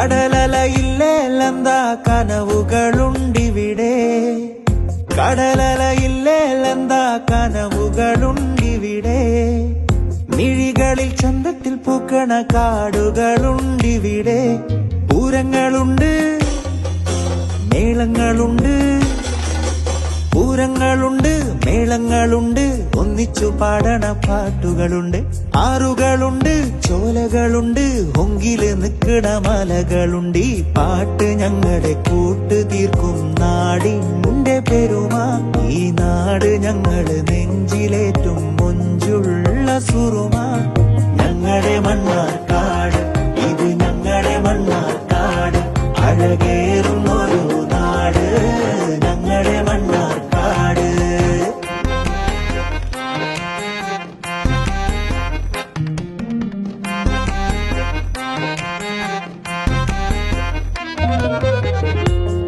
കടലലയില്ലേലെന്താ കനവുകളുണ്ടിവിടെ, കടലലയില്ലേലെന്താ കനവുകളുണ്ടിവിടെ. മിഴികളിൽ ചന്തത്തിൽ പൂക്കണ കാടുകളുണ്ടിവിടെ. പൂരങ്ങളുണ്ട്, മേളങ്ങളുണ്ട്, പൂരങ്ങളുണ്ട്, മേളങ്ങളുണ്ട്, ഒന്നിച്ചു പാടണ പാട്ടുകളുണ്ട്. ആറുകളുണ്ട്, ചോലകളുണ്ട്, ഹൊങ്കില് നിക്കണ മലകളുണ്ട്. ഈ പാട്ട് ഞങ്ങളുടെ കൂട്ട് തീർക്കും നാടിന്റെ പെരുമ. ഈ നാട് ഞങ്ങള് നെഞ്ചിലേറ്റും മൊഞ്ചുള്ള സുറുമ. ഞങ്ങളുടെ മണ്ണാർക്കാട്, ഇത് ഞങ്ങളുടെ മണ്ണാർക്കാട്, അഴകേറുന്നൊരു നാട് ഞങ്ങളുടെ മണ്ണാർക്കാട്.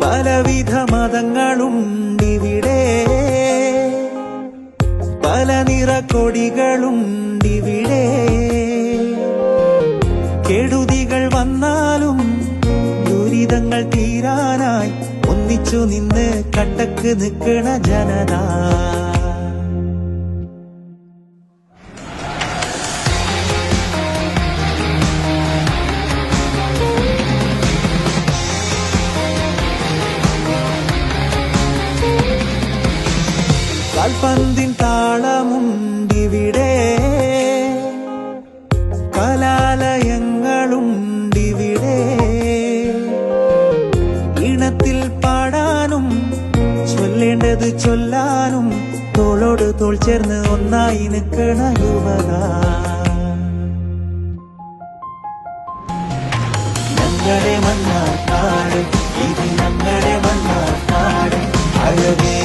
പലവിധ മതങ്ങളുണ്ടിവിടെ, പല നിറക്കൊടികളുണ്ടിവിടെ. കെടുതികൾ വന്നാലും ദുരിതങ്ങൾ തീരാനായി ഒന്നിച്ചു നിന്ന് കട്ടക്ക് നിൽക്കണ ജനത. കാൽപന്തിൻ താളമുണ്ടിവിടെ, കലാലയങ്ങളുണ്ടിവിടെ. ഈണത്തിൽ പാടാനും ചൊല്ലേണ്ടത് ചൊല്ലാനും തോളോട് തോൾ ചേർന്ന് ഒന്നായി നിൽക്കണ യുവത. ഞങ്ങളുടെ മണ്ണാർക്കാട്, ഇത് ഞങ്ങളുടെ മണ്ണാർക്കാട്, അഴകേ